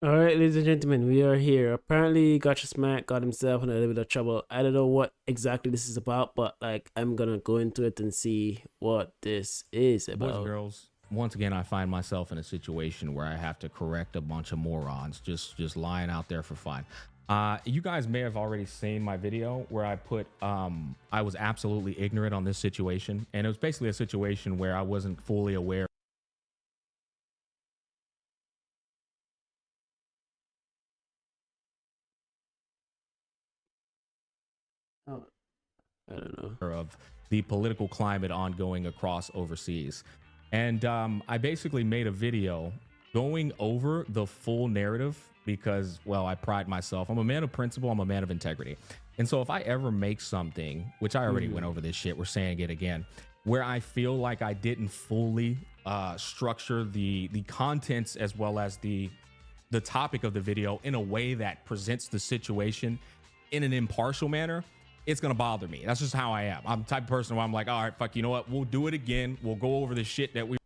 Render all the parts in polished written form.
All right, ladies and gentlemen, we are here. Apparently, Gotcha Smack got himself in a little bit of trouble. I don't know what exactly this is about, but like, I'm gonna go into it and see what this is Boys and about. girls, once again, I find myself in a situation where I have to correct a bunch of morons just lying out there for fun. You guys may have already seen my video where I put I was absolutely ignorant on this situation, and it was basically a situation where I wasn't fully aware. Oh, I don't know. Of the political climate ongoing across overseas. And I basically made a video going over the full narrative because, well, I pride myself. I'm a man of principle. I'm a man of integrity. And so if I ever make something, which I already went over this shit, we're saying it again, where I feel like I didn't fully structure the contents as well as the topic of the video in a way that presents the situation in an impartial manner, it's gonna bother me. That's just how I am. I'm the type of person where I'm like, all right, fuck, you know what? We'll do it again. We'll go over the shit that we.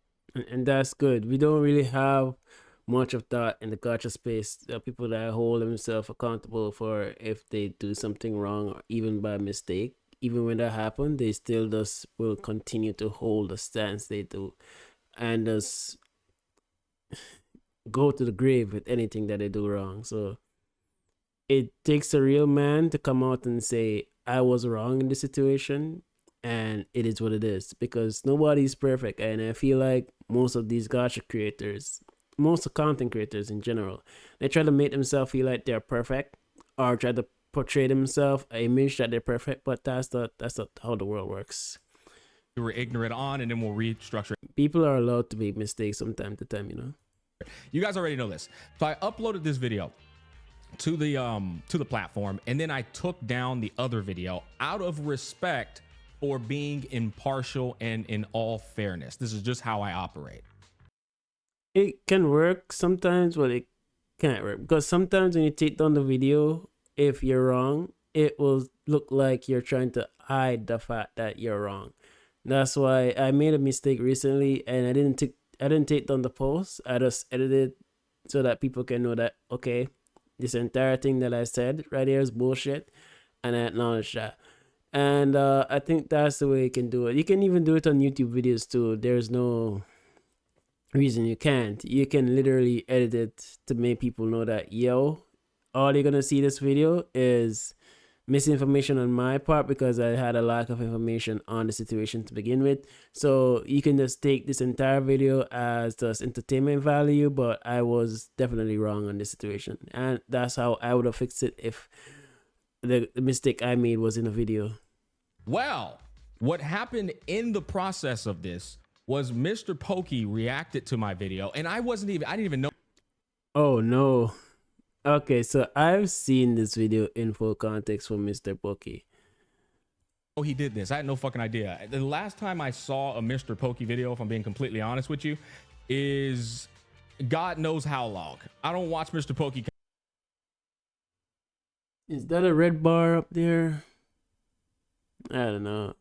And that's good. We don't really have much of that in the Gotcha space. People that hold themselves accountable for if they do something wrong or even by mistake. Even when that happens, they still just will continue to hold the stance they do, and just go to the grave with anything that they do wrong. So it takes a real man to come out and say, I was wrong in this situation, and it is what it is, because nobody's perfect. And I feel like most of these Gacha creators, most of content creators in general, they try to make themselves feel like they're perfect, or try to portray themselves an image that they're perfect, but that's not how the world works. We were ignorant on, and then we'll restructure. People are allowed to make mistakes from time to time, you know. You guys already know this. So I uploaded this video to the platform, and then I took down the other video out of respect for being impartial and in all fairness. This is just how I operate. It can work sometimes, but it can't work, because sometimes when you take down the video, if you're wrong, it will look like you're trying to hide the fact that you're wrong. That's why I made a mistake recently, and I didn't take down the post. I just edited so that people can know that, okay, this entire thing that I said right here is bullshit, and I acknowledge that. And I think that's the way you can do it. You can even do it on YouTube videos too. There's no reason you can't. You can literally edit it to make people know that, yo, all you're gonna see this video is misinformation on my part because I had a lack of information on the situation to begin with. So you can just take this entire video as just entertainment value, but I was definitely wrong on this situation. And that's how I would have fixed it if the mistake I made was in a video. Well, what happened in the process of this was MrPokke reacted to my video, and I didn't even know. Oh no. Okay, so I've seen this video in full context from MrPokke. Oh, he did this. I had no fucking idea. The last time I saw a MrPokke video, if I'm being completely honest with you, is God knows how long. I don't watch MrPokke. Is that a red bar up there? I don't know.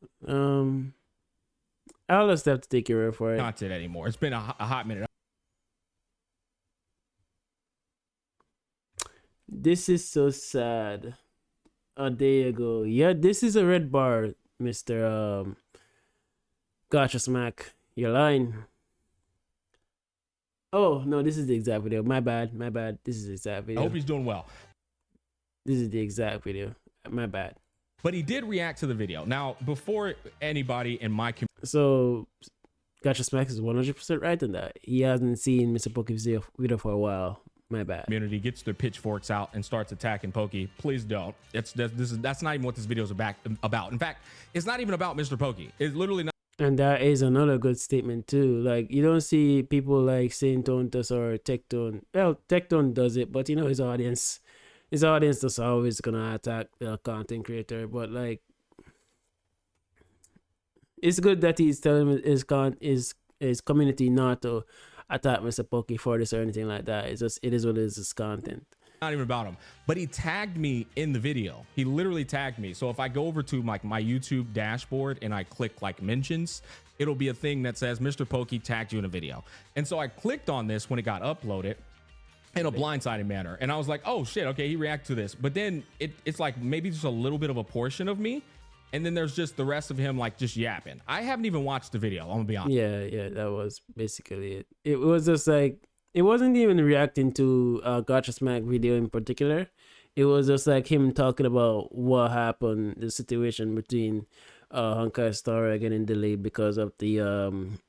I'll just have to take your word for it. Content anymore. It's been a hot minute. This is so sad. Oh, there you go. Yeah, this is a red bar, Mr. Gotcha Smack. You're lying. Oh, no, this is the exact video. My bad. This is the exact video. I hope he's doing well. This is the exact video. My bad. But he did react to the video. Now, before anybody in my community. So, Gotcha Smack is 100% right in that. He hasn't seen MrPokke's video for a while. My bad. Community gets their pitchforks out and starts attacking Pokke, please don't. That's not even what this video is about. In fact, it's not even about MrPokke. It's literally not. And that is another good statement too. Like, you don't see people like Saint Tontus or Tectone. Well, Tectone does it, but you know his audience is always gonna attack the content creator. But like, it's good that he's telling his community not to attack MrPokke for this or anything like that. It's just, it is what it is. It's content. Not even about him, but he tagged me in the video. He literally tagged me. So if I go over to my YouTube dashboard and I click like mentions, it'll be a thing that says MrPokke tagged you in a video. And so I clicked on this when it got uploaded, in a blindsided manner. And I was like, oh shit, okay, he reacted to this. But then it's like maybe just a little bit of a portion of me. And then there's just the rest of him like just yapping. I haven't even watched the video, I'm gonna be honest. Yeah, that was basically it. It was just like, it wasn't even reacting to Gacha Smack video in particular. It was just like him talking about what happened, the situation between Honkai Star getting delayed because of the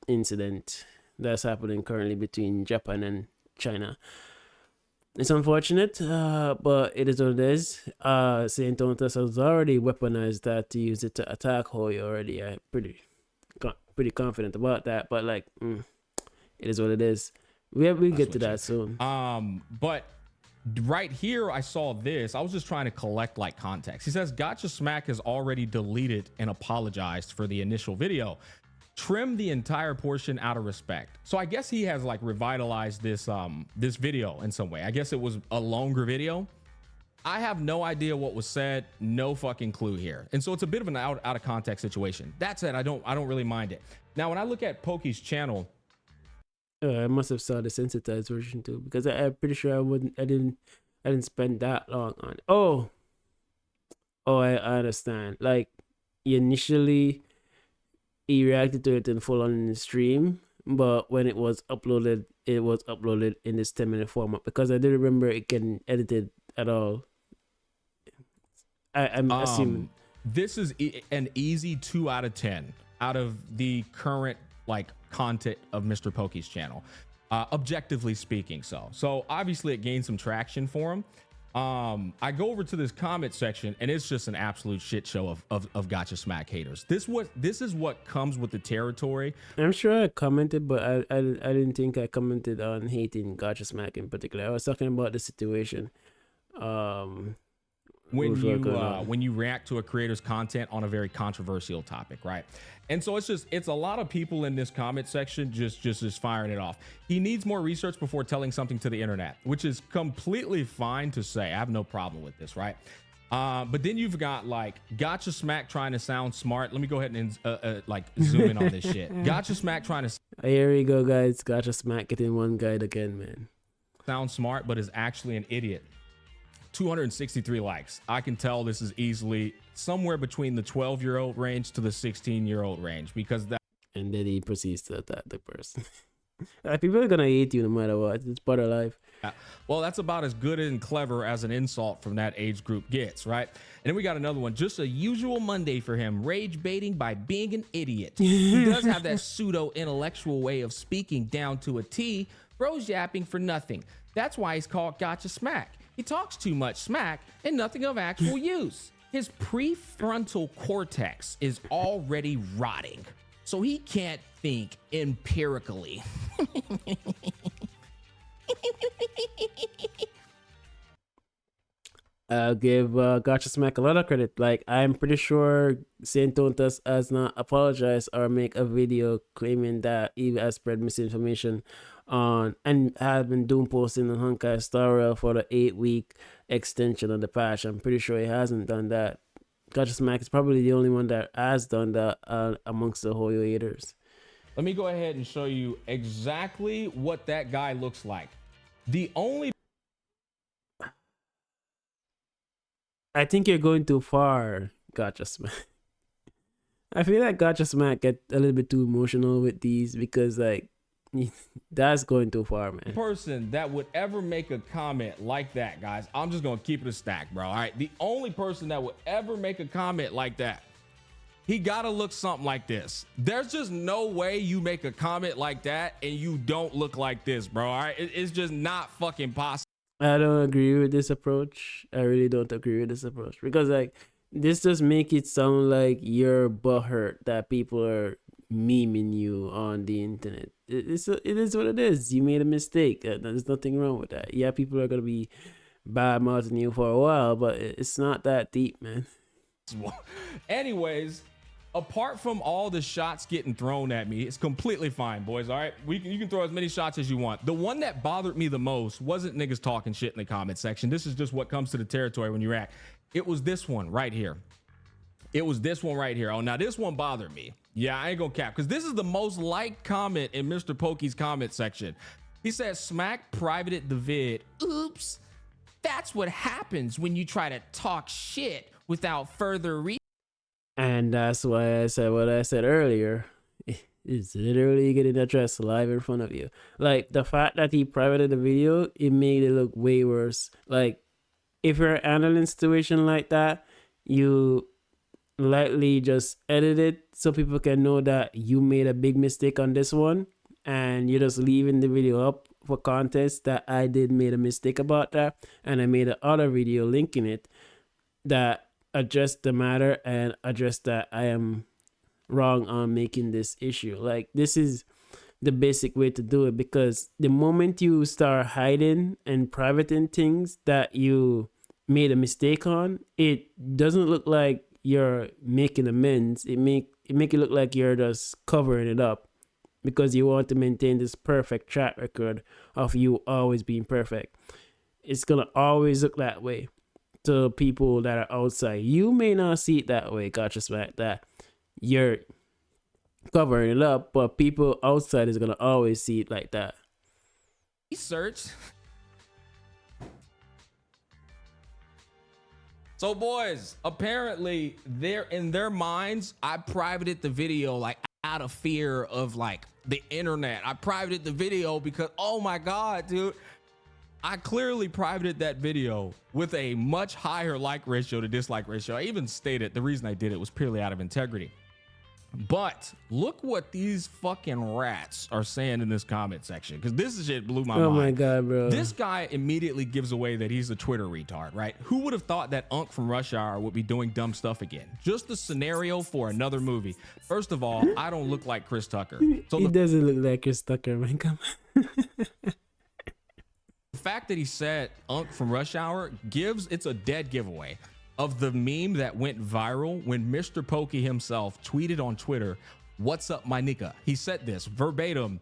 incident that's happening currently between Japan and China. It's unfortunate, but it is what it is. Saint Tontas has already weaponized that to use it to attack Hoyo already. I'm pretty confident about that. But like, it is what it is. We'll get to that soon. But right here, I saw this. I was just trying to collect like context. He says Gacha Smack has already deleted and apologized for the initial video. Trim the entire portion out of respect. So I guess he has like revitalized this this video in some way. I guess it was a longer video. I have no idea what was said, no fucking clue here. And so it's a bit of an out of context situation. That said, I don't really mind it. Now when I look at Pokke's channel, I must have saw the sensitized version too, because I'm pretty sure I didn't spend that long on it. Oh, I understand. Like initially he reacted to it in full on the stream, but when it was uploaded in this 10-minute format, because I didn't remember it getting edited at all. I'm assuming this is an easy 2 out of 10 out of the current like content of MrPokke's channel, objectively speaking. So obviously it gained some traction for him. I go over to this comment section and it's just an absolute shit show of Gacha Smack haters. This is what comes with the territory. I'm sure I commented, but I didn't think I commented on hating Gacha Smack in particular. I was talking about the situation. When you react to a creator's content on a very controversial topic, right? And so it's a lot of people in this comment section just firing it off. He needs more research before telling something to the internet, which is completely fine to say. I have no problem with this, right? But then you've got like Gacha Smack trying to sound smart. Let me go ahead and like zoom in on this shit. Gacha Smack trying to here we go, guys. Gacha Smack getting one guide again, man. Sound smart, but is actually an idiot. 263 likes. I can tell this is easily somewhere between the 12-year-old range to the 16-year-old range, because that. And then he proceeds to attack the person. People are gonna hate you no matter what. It's part of life. Well, that's about as good and clever as an insult from that age group gets, right? And then we got another one. Just a usual Monday for him. Rage baiting by being an idiot. He does have that pseudo intellectual way of speaking down to a T. Bro's yapping for nothing. That's why he's called Gacha Smack. He talks too much smack and nothing of actual use. His prefrontal cortex is already rotting, so he can't think empirically. I'll give Gacha Smack a lot of credit. Like, I'm pretty sure Saint Tontas has not apologized or make a video claiming that he has spread misinformation on and have been doing posting on Honkai Star Rail for the 8-week extension of the patch. I'm pretty sure he hasn't done that. Gacha Smack is probably the only one that has done that amongst the Hoyo haters. Let me go ahead and show you exactly what that guy looks like. The only... I think you're going too far, Gacha Smack. I feel like Gacha Smack get a little bit too emotional with these because, like, that's going too far, man. Person that would ever make a comment like that, guys, I'm just gonna keep it a stack, bro. All right, the only person that would ever make a comment like that, he gotta look something like this. There's just no way you make a comment like that and you don't look like this, bro. All right, it's just not fucking possible. I don't agree with this approach. I really don't agree with this approach because, like, this just make it sound like you're butthurt that people are memeing you on the internet. It is what it is. You made a mistake. There's nothing wrong with that. Yeah, people are gonna be bad mouthing you for a while, but it's not that deep, man. Anyways, apart from all the shots getting thrown at me, it's completely fine, boys. All right, you can throw as many shots as you want. The one that bothered me the most wasn't niggas talking shit in the comment section. This is just what comes to the territory when you react. It was this one right here. It was this one right here. Oh, now this one bothered me. Yeah, I ain't gonna cap, because this is the most liked comment in MrPokke's comment section. He said Smack privated the vid. Oops. That's what happens when you try to talk shit without further reason. And that's why I said what I said earlier. It's literally getting addressed live in front of you. Like the fact that he privated the video, it made it look way worse. Like if you're handling a situation like that, you lightly just edit it so people can know that you made a big mistake on this one, and you're just leaving the video up for context that I did made a mistake about that, and I made another video linking it that addressed the matter and addressed that I am wrong on making this issue. Like this is the basic way to do it, because the moment you start hiding and privating things that you made a mistake on, it doesn't look like you're making amends. It make it look like you're just covering it up because you want to maintain this perfect track record of you always being perfect. It's gonna always look that way to people that are outside. You may not see it that way, Gacha Smack, that you're covering it up, but people outside is gonna always see it like that. Research. So boys, apparently they're in their minds, I privated the video like out of fear of like the internet. I privated the video because, oh my God, dude, I clearly privated that video with a much higher like ratio to dislike ratio. I even stated the reason I did it was purely out of integrity. But look what these fucking rats are saying in this comment section, because this shit blew my mind. Oh my God, bro. This guy immediately gives away that he's a Twitter retard, right? Who would have thought that Unk from Rush Hour would be doing dumb stuff again? Just a scenario for another movie. First of all, I don't look like Chris Tucker. So he doesn't look like Chris Tucker, man. Come on. The fact that he said Unk from Rush Hour it's a dead giveaway of the meme that went viral when MrPokke himself tweeted on Twitter, "What's up, my nigga?" He said this verbatim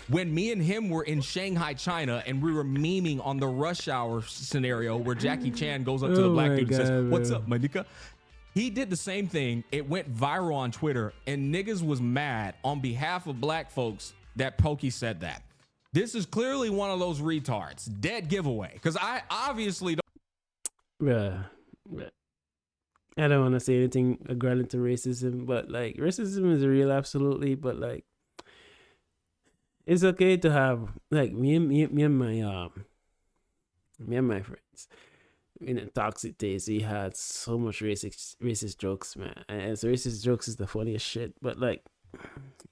when me and him were in Shanghai, China, and we were memeing on the Rush Hour scenario where Jackie Chan goes up to the black dude and says, "What's up, my nigga?" He did the same thing. It went viral on Twitter, and niggas was mad on behalf of black folks that Pokey said that. This is clearly one of those retards. Dead giveaway. Because I obviously don't. Bruh. I don't want to say anything regarding to racism, but like racism is real, absolutely. But like, it's okay to have like me and my friends in a toxic days. We had so much racist jokes, man. And so racist jokes is the funniest shit. But like,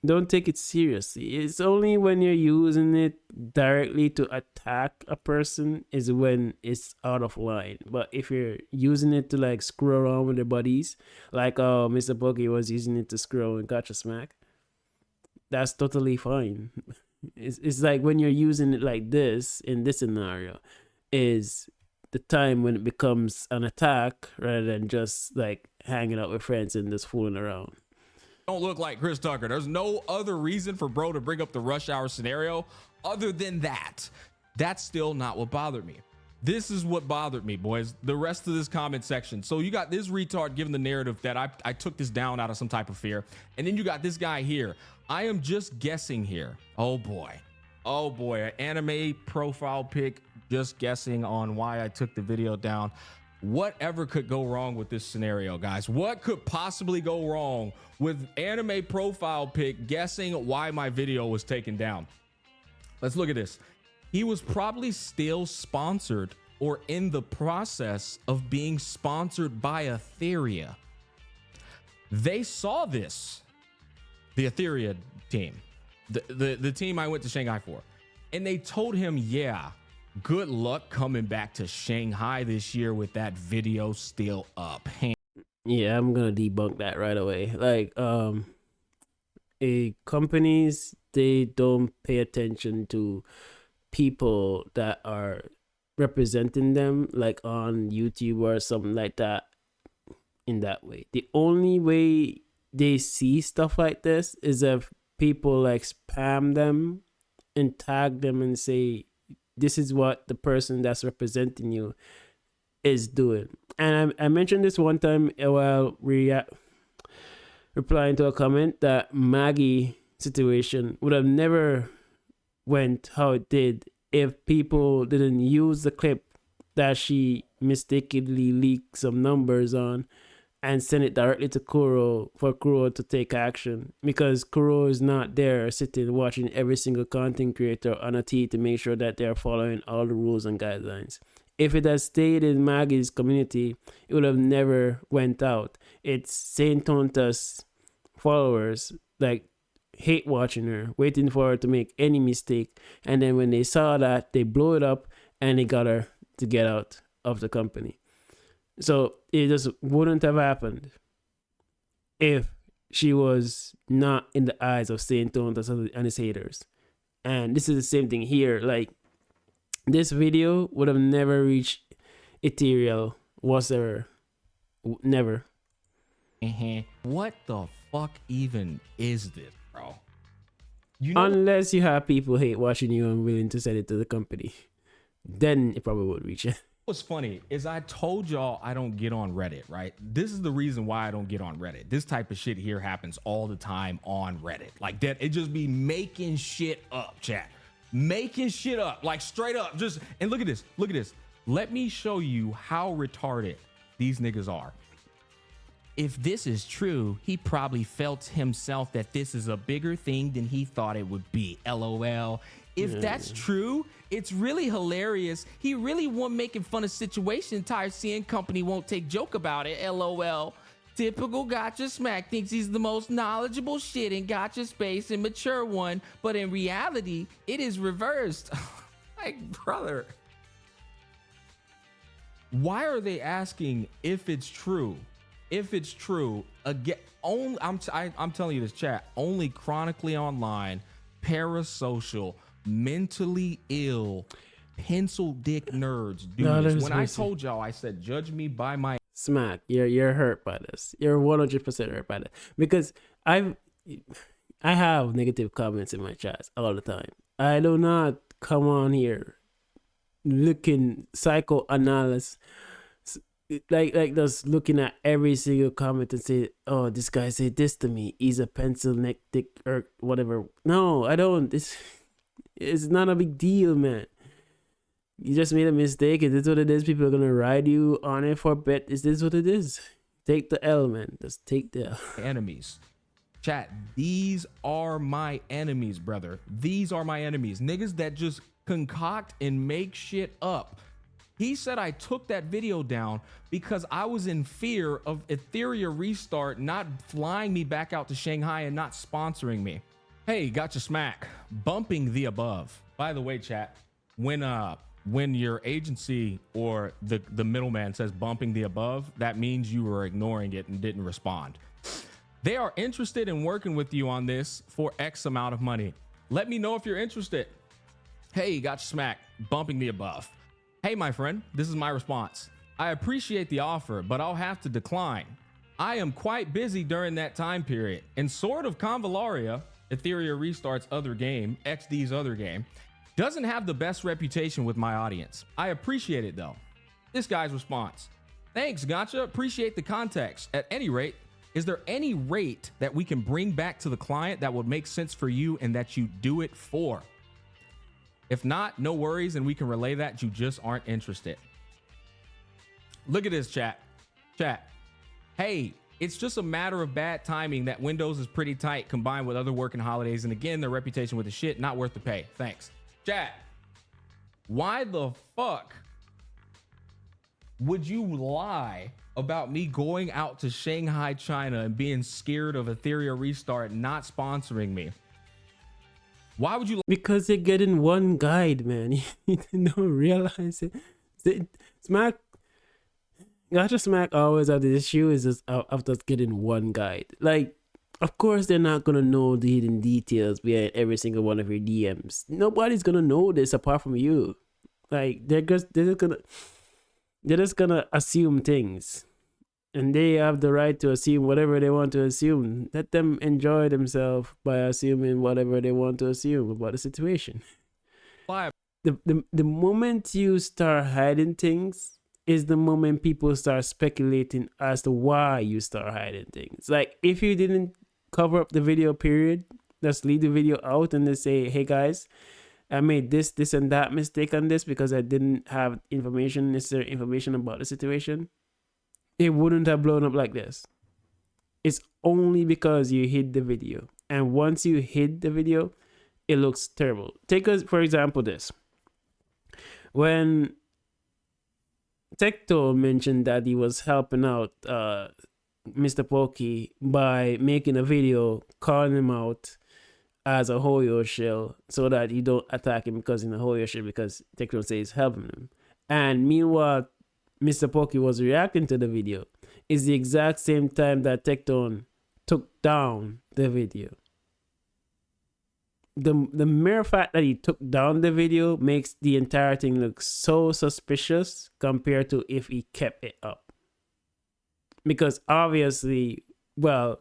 don't take it seriously. It's only when you're using it directly to attack a person is when it's out of line. But if you're using it to like screw around with your buddies, like MrPokke was using it to screw around with Gacha Smack, that's totally fine. It's like when you're using it like this in this scenario is the time when it becomes an attack rather than just like hanging out with friends and just fooling around. Don't look like Chris Tucker. There's no other reason for bro to bring up the Rush Hour scenario other than that. That's still not what bothered me. This is what bothered me, boys. The rest of this comment section. So you got this retard giving the narrative that I took this down out of some type of fear. And then you got this guy here. I am just guessing here. Oh boy. Oh boy. An anime profile pic, just guessing on why I took the video down. Whatever could go wrong with this scenario, guys? What could possibly go wrong with anime profile pic guessing why my video was taken down? Let's look at this. He was probably still sponsored or in the process of being sponsored by Etheria. They saw this, the Etheria team, the team I went to Shanghai for, and they told him, yeah, good luck coming back to Shanghai this year with that video still up. Yeah, I'm gonna debunk that right away. Like, companies, they don't pay attention to people that are representing them, like on YouTube or something like that, in that way. The only way they see stuff like this is if people like spam them and tag them and say, this is what the person that's representing you is doing. And I mentioned this one time while replying to a comment that Maggie situation would have never went how it did if people didn't use the clip that she mistakenly leaked some numbers on and send it directly to Kuro for Kuro to take action, because Kuro is not there sitting watching every single content creator on a T to make sure that they're following all the rules and guidelines. If it had stayed in Maggie's community, it would have never went out. It's Saint Tonta's followers like hate watching her, waiting for her to make any mistake, and then when they saw that, they blew it up and they got her to get out of the company. So it just wouldn't have happened if she was not in the eyes of Saint Tontas and his haters. And this is the same thing here. Like, this video would have never reached Ethereal whatsoever. Never. What the fuck even is this, bro? You know, Unless you have people hate watching you and willing to send it to the company, then it probably would reach it. what's funny is I told y'all I don't get on Reddit, right? This is the reason why I don't get on Reddit. This type of shit here happens all the time on Reddit. Like that, it just be making shit up, chat. Making shit up, like straight up. Just, and look at this, look at this. Let me show you how retarded these niggas are. If this is true, he probably felt himself that this is a bigger thing than he thought it would be. LOL. If that's true, it's really hilarious. He really won't making fun of situation. Entire CN company won't take joke about it. LOL. Typical Gacha Smack thinks he's the most knowledgeable shit in Gacha space and mature one, but in reality, it is reversed. Like, brother. Why are they asking if it's true? If it's true, again, only I'm telling you this, chat. Only chronically online, parasocial, mentally ill, pencil dick nerds do this. When I told y'all, I said, judge me by my Smack, you're hurt by this. You're 100% hurt by that, because I have negative comments in my chats all the time. I do not come on here looking psychoanalysis, like just looking at every single comment and say, oh, this guy said this to me, he's a pencil neck dick or whatever. No, I don't. It's not a big deal, man. You just made a mistake. Is this what it is? People are gonna ride you on it for a bet. Is this what it is? Take the L, man. Just take the L. Enemies. Chat, these are my enemies, brother. These are my enemies. Niggas that just concoct and make shit up. He said I took that video down because I was in fear of Ethereum Restart not flying me back out to Shanghai and not sponsoring me. Hey, Gacha Smack, bumping the above. By the way, chat, when your agency or the middleman says bumping the above, that means you were ignoring it and didn't respond. They are interested in working with you on this for X amount of money. Let me know if you're interested. Hey, Gacha Smack, bumping the above. Hey, my friend, this is my response. I appreciate the offer, but I'll have to decline. I am quite busy during that time period, and Sword of Convalaria, Ethereum Restart's other game, XD's other game, doesn't have the best reputation with my audience. I appreciate it though. This guy's response. Thanks, Gacha. Appreciate the context. At any rate, is there any rate that we can bring back to the client that would make sense for you and that you do it for? If not, no worries, and we can relay that you just aren't interested. Look at this, chat. Chat. Hey, it's just a matter of bad timing that Windows is pretty tight combined with other working holidays. And again, their reputation with the shit, not worth the pay. Thanks. Chat. Why the fuck would you lie about me going out to Shanghai, China and being scared of Ethereum Restart not sponsoring me? Why would you? Because they're getting one guide, man. You don't realize it. Smack, Gacha Smack always have the issue is just of just getting one guide. Like, of course, they're not gonna know the hidden details behind every single one of your DMs. Nobody's gonna know this apart from you. Like, they're just gonna assume things. And they have the right to assume whatever they want to assume. Let them enjoy themselves by assuming whatever they want to assume about the situation. Why? The moment you start hiding things is the moment people start speculating as to why you start hiding things. Like, if you didn't cover up the video period, just leave the video out and just say, hey guys, I made this, and that mistake on this because I didn't have necessary information about the situation, it wouldn't have blown up like this. It's only because you hid the video. And once you hid the video, it looks terrible. Take us, for example, this. When Tecto mentioned that he was helping out MrPokke by making a video calling him out as a Hoyo shell so that you don't attack him because in a Hoyo shell because Tecto says helping him. And meanwhile, MrPokke was reacting to the video. Is the exact same time that Tecton took down the video. The mere fact that he took down the video makes the entire thing look so suspicious compared to if he kept it up. Because obviously, well,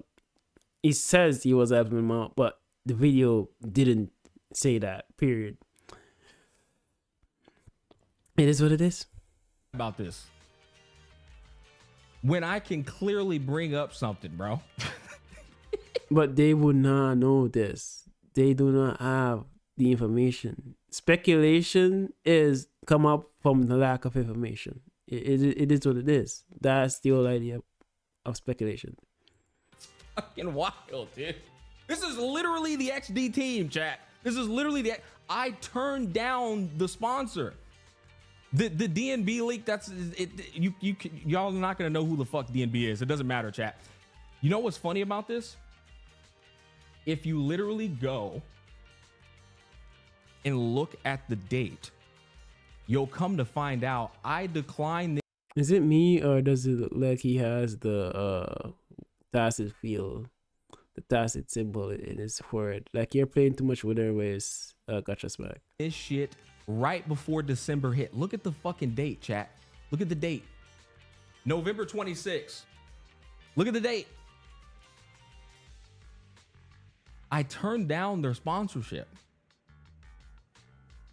he says he was helping him out, but the video didn't say that, period. It is what it is. About this. When I can clearly bring up something, bro. But they would not know this. They do not have the information. Speculation is come up from the lack of information. It is what it is. That's the whole idea of speculation. Fucking wild, dude. This is literally the XD team, chat. This is literally I turned down the sponsor. The DNB leak, that's it. Y'all are not gonna know who the fuck DNB is. It doesn't matter, chat. You know what's funny about this? If you literally go and look at the date, you'll come to find out I declined. Is it me or does it look like he has the tacit feel, the tacit symbol in his forehead? Like you're playing too much with Airways Gacha Smack. This shit right before December hit. Look at the fucking date, chat. Look at the date. November 26th. Look at the date. I turned down their sponsorship.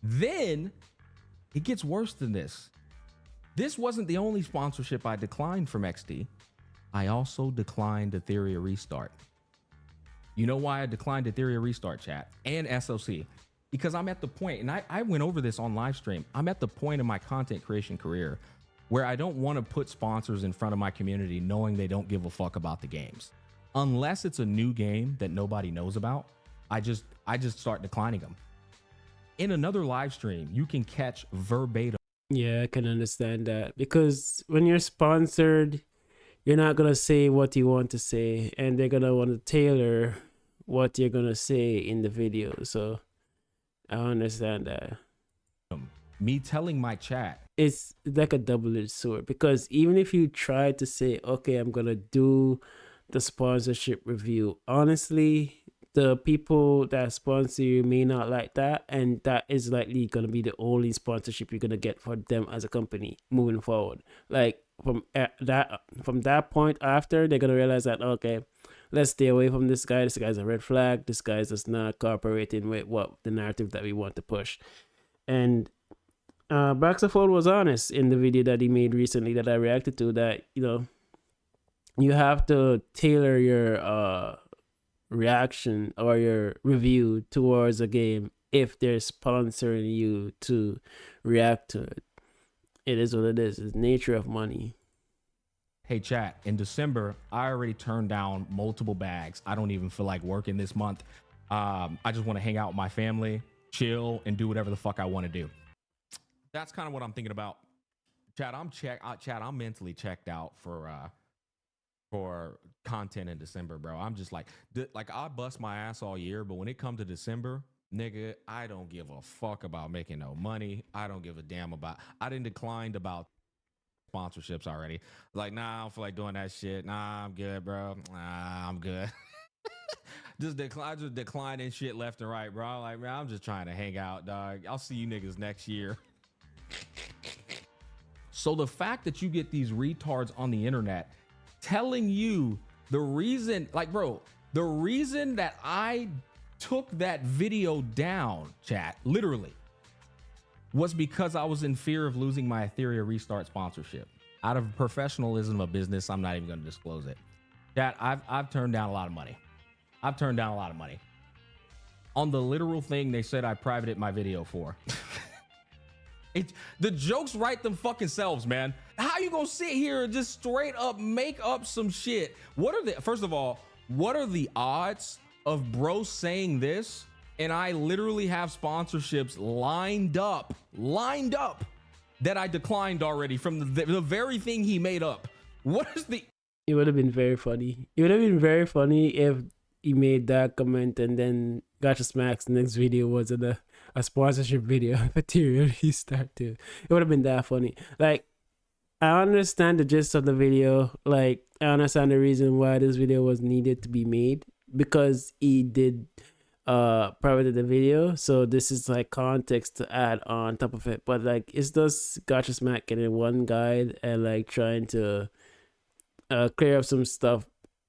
Then it gets worse than this. This wasn't the only sponsorship I declined from XD. I also declined Ethereum Restart. You know why I declined Ethereum Restart, chat, and SOC? Because I'm at the point, and I went over this on live stream, I'm at the point in my content creation career where I don't want to put sponsors in front of my community knowing they don't give a fuck about the games. Unless it's a new game that nobody knows about, I just start declining them. In another live stream, you can catch verbatim. Yeah, I can understand that. Because when you're sponsored, you're not going to say what you want to say, and they're going to want to tailor what you're going to say in the video. So I understand that. Me telling my chat. It's like a double-edged sword, because even if you try to say, okay, I'm going to do the sponsorship review, honestly, the people that sponsor you may not like that, and that is likely going to be the only sponsorship you're going to get for them as a company moving forward. Like from that point after, they're going to realize that, okay, let's stay away from this guy. This guy's a red flag. This guy's just not cooperating with what the narrative that we want to push. And Baxafold was honest in the video that he made recently that I reacted to, that, you know, you have to tailor your reaction or your review towards a game if they're sponsoring you to react to it. It is what it is. It's the nature of money. Hey chat, in December, I already turned down multiple bags. I don't even feel like working this month. I just want to hang out with my family, chill, and do whatever the fuck I want to do. That's kind of what I'm thinking about. Chat, I'm mentally checked out for content in December, bro. I'm just like I bust my ass all year, but when it comes to December, nigga, I don't give a fuck about making no money. I don't give a damn about. I didn't decline about sponsorships already. Like, nah, I don't feel like doing that shit. Nah, I'm good, bro. Nah, I'm good. just declining shit left and right, bro. Like, man, I'm just trying to hang out, dog. I'll see you niggas next year. So the fact that you get these retards on the internet telling you the reason, like, bro, the reason that I took that video down, chat, literally, was because I was in fear of losing my Ethereum Restart sponsorship. Out of professionalism of business, I'm not even going to disclose it. Chat, I've turned down a lot of money. on the literal thing they said I privated my video for. The jokes write them fucking selves, man. How you gonna sit here and just straight up make up some shit? First of all, what are the odds of bro saying this and I literally have sponsorships lined up that I declined already from the very thing he made up? What is the... It would have been very funny. It would have been very funny if he made that comment and then Gacha Smack's next video was a sponsorship video material he started. It would have been that funny. Like, I understand the gist of the video. Like, I understand the reason why this video was needed to be made, because he did private the video, so this is like context to add on top of it. But like, it's just Gacha Smack getting one guide and like trying to clear up some stuff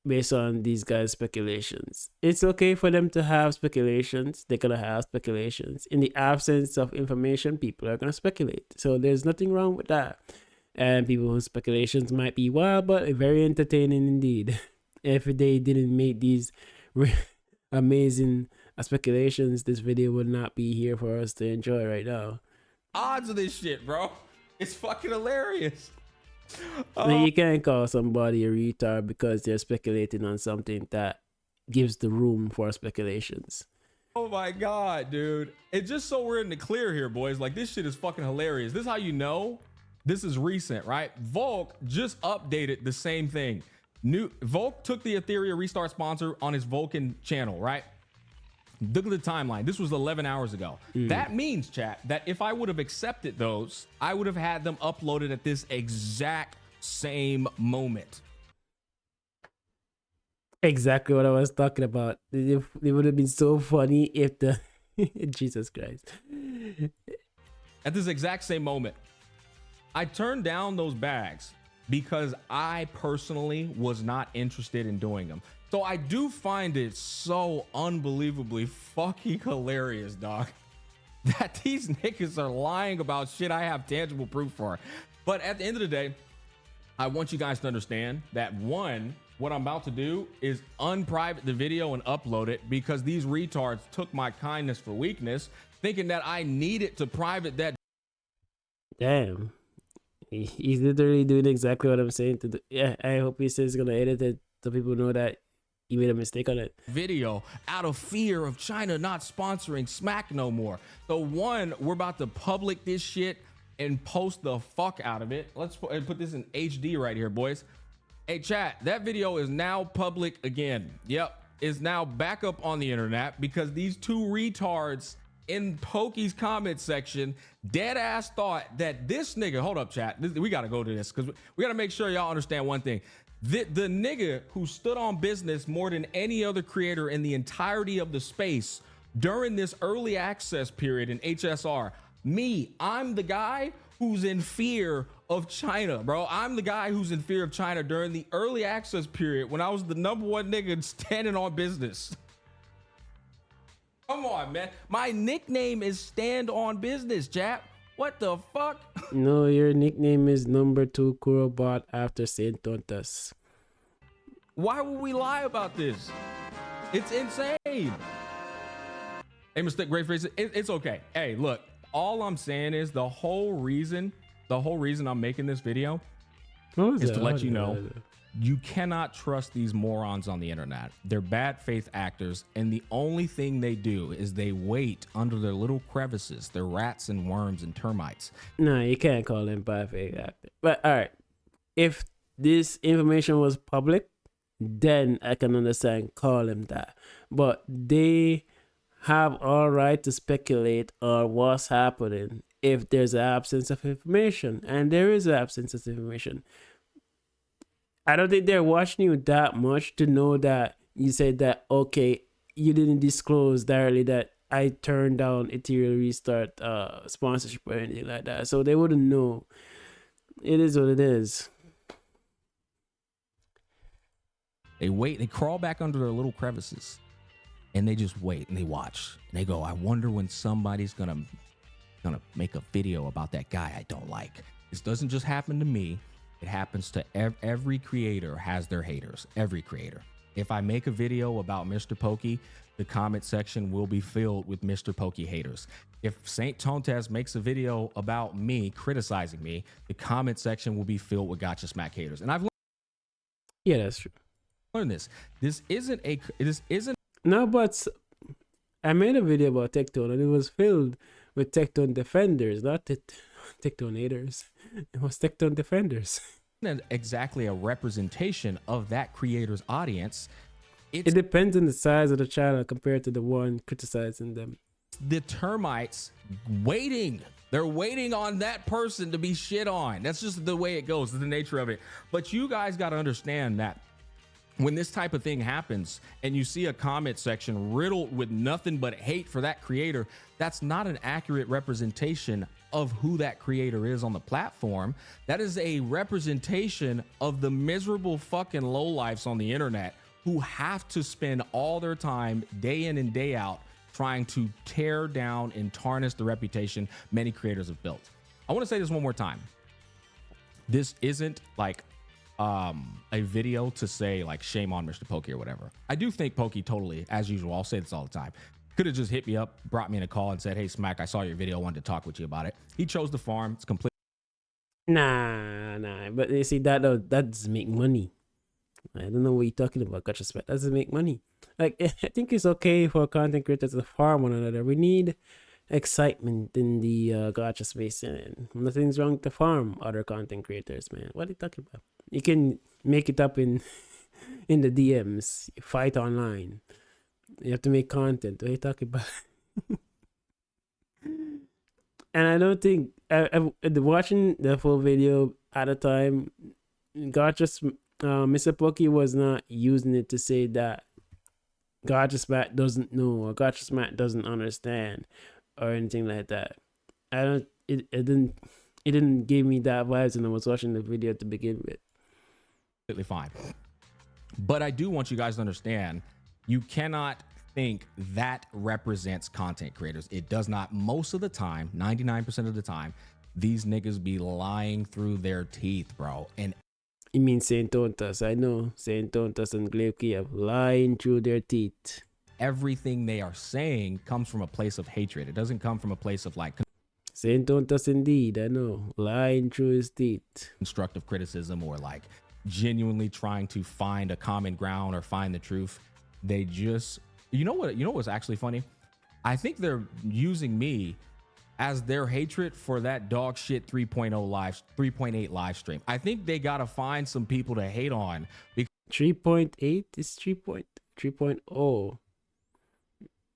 based on these guys' speculations. It's okay for them to have speculations. They're gonna have speculations. In the absence of information, people are gonna speculate. So there's nothing wrong with that. And people whose speculations might be wild, but very entertaining indeed. If they didn't make these amazing speculations, this video would not be here for us to enjoy right now. Odds of this shit, bro. It's fucking hilarious. You can't call somebody a retard because they're speculating on something that gives the room for speculations. Oh my god, dude. It's just so we're in the clear here, boys. Like, this shit is fucking hilarious. This is how you know this is recent, right? Volk just updated the same thing. Volk took the Ethereum restart sponsor on his Vulcan channel, right? Look at the timeline. This was 11 hours ago. That means, chat, that if I would have accepted those, I would have had them uploaded at this exact same moment. Exactly what I was talking about. It would have been so funny if the... Jesus Christ. At this exact same moment. I turned down those bags because I personally was not interested in doing them. So I do find it so unbelievably fucking hilarious, dog, that these niggas are lying about shit I have tangible proof for. But at the end of the day, I want you guys to understand that, one, what I'm about to do is unprivate the video and upload it because these retards took my kindness for weakness, thinking that I needed to private that. Damn. He's literally doing exactly what I'm saying to do. Yeah, I hope he says he's gonna edit it so people know that he made a mistake on it. Video out of fear of China not sponsoring Smack no more. So one, we're about to public this shit and post the fuck out of it. Let's put this in HD right here, boys. Hey chat, that video is now public again. Yep, is now back up on the internet because these two retards in Pokke's comment section dead ass thought that this nigga, hold up chat, we gotta go to this because we gotta make sure y'all understand one thing. The nigga who stood on business more than any other creator in the entirety of the space during this early access period in HSR, I'm the guy who's in fear of China, bro. I'm the guy who's in fear of China during the early access period when I was the #1 nigga standing on business. Come on, man. My nickname is Stand on Business, chap. What the fuck? No, your nickname is #2 Kurobot after Saint Tontas. Why would we lie about this? It's insane. Hey, Mr. Great Phrase, it's okay. Hey, look, all I'm saying is the whole reason I'm making this video is to let you know you cannot trust these morons on the internet. They're bad faith actors, and the only thing they do is they wait under their little crevices. They're rats and worms and termites. No, you can't call them bad faith actors. But all right, if this information was public, then I can understand call them that. But they have all right to speculate on what's happening if there's an absence of information, and there is an absence of information. I don't think they're watching you that much to know that you said that, okay, you didn't disclose directly that I turned down Ethereum Restart sponsorship or anything like that. So they wouldn't know. It is what it is. They wait, they crawl back under their little crevices and they just wait and they watch and they go, I wonder when somebody's gonna make a video about that guy I don't like. This doesn't just happen to me. It happens to every creator has their haters. Every creator. If I make a video about MrPokke, the comment section will be filled with MrPokke haters. If Saint Tontes makes a video about me criticizing me, the comment section will be filled with Gacha Smack haters. And I've Yeah, that's true. learned this. This isn't No, but I made a video about Tectone and it was filled with Tectone defenders, not Tectone haters. It was Tectone defenders. exactly a representation of that creator's audience. It depends on the size of the channel compared to the one criticizing them. The termites waiting. They're waiting on that person to be shit on. That's just the way it goes, the nature of it. But you guys got to understand that when this type of thing happens and you see a comment section riddled with nothing but hate for that creator, that's not an accurate representation of who that creator is on the platform. That is a representation of the miserable fucking lowlifes on the internet who have to spend all their time day in and day out trying to tear down and tarnish the reputation many creators have built. I want to say this one more time. This isn't like a video to say like shame on MrPokke or whatever. I do think Pokke totally, as usual, I'll say this all the time, could have just hit me up, brought me in a call and said, hey, Smack, I saw your video, I wanted to talk with you about it. He chose to farm. It's complete. Nah. But you see, that doesn't make money. I don't know what you're talking about, Gacha Smack. That doesn't make money. Like, I think it's okay for content creators to farm one another. We need excitement in the Gacha space, and nothing's wrong to farm other content creators, man. What are you talking about? You can make it up in the DMs, fight online. You have to make content. What are you talking about? And I don't think watching the full video at a time, Gacha MrPokke was not using it to say that Gacha Smack doesn't know or Gacha Smack doesn't understand or anything like that. It didn't give me that vibes when I was watching the video to begin with. Completely fine. But I do want you guys to understand, you cannot think that represents content creators. It does not. Most of the time, 99% of the time, these niggas be lying through their teeth, bro. And you mean Saint Tontas? I know Saint Tontas and Glaive have lying through their teeth. Everything they are saying comes from a place of hatred. It doesn't come from a place of like Saint Tontas indeed, I know, lying through his teeth. Constructive criticism or like genuinely trying to find a common ground or find the truth. They just, you know what's actually funny? I think they're using me as their hatred for that dog shit 3.8 live stream. I think they gotta find some people to hate on. 3.8 is 3.0.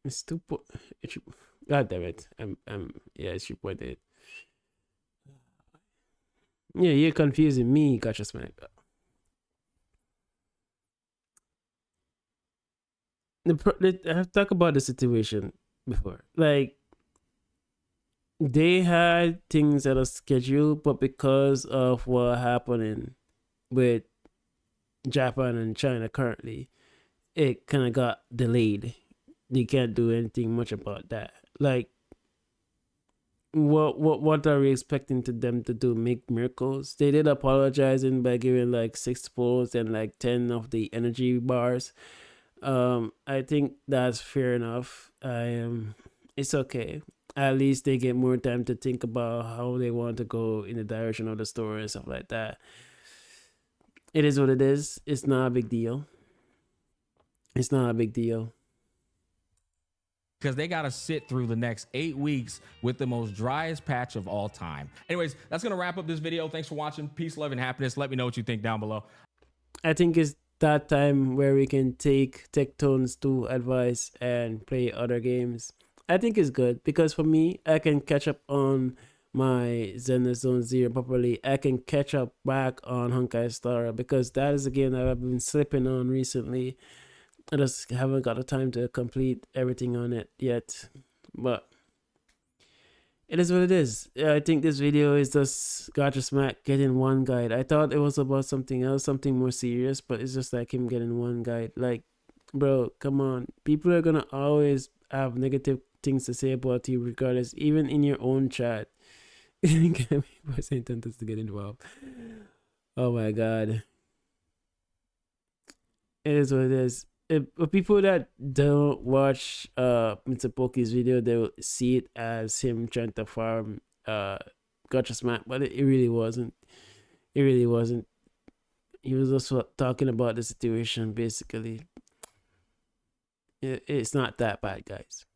It's 2. God damn it! Yeah, it's 3.8. Yeah, you're confusing me, Gacha Smack. I have talked about the situation before. Like, they had things that are scheduled, but because of what happening with Japan and China currently, it kind of got delayed. They can't do anything much about that. Like, what are we expecting them to do? Make miracles? They did apologizing by giving like 6 poles and like 10 of the energy bars. I think that's fair enough. It's okay. At least they get more time to think about how they want to go in the direction of the story and stuff like that. It is what it is. It's not a big deal. It's not a big deal. Because they got to sit through the next 8 weeks with the most driest patch of all time. Anyways, that's going to wrap up this video. Thanks for watching. Peace, love, and happiness. Let me know what you think down below. I think it's that time where we can take Tectone's 2 advice and play other games. I think it's good because for me, I can catch up on my Zone Zero properly. I can catch up back on Honkai Star because that is a game that I've been slipping on recently. I just haven't got the time to complete everything on it yet, but it is what it is. I think this video is just Gacha Smack getting one guide. I thought it was about something else, something more serious, but it's just like him getting one guide. Like, bro, come on. People are gonna always have negative things to say about you regardless, even in your own chat. People are saying to get involved. Oh my god. It is what it is. For people that don't watch MrPokke's video, they will see it as him trying to farm Gacha Smack, but it really wasn't. It really wasn't. He was also talking about the situation. Basically, it's not that bad, guys.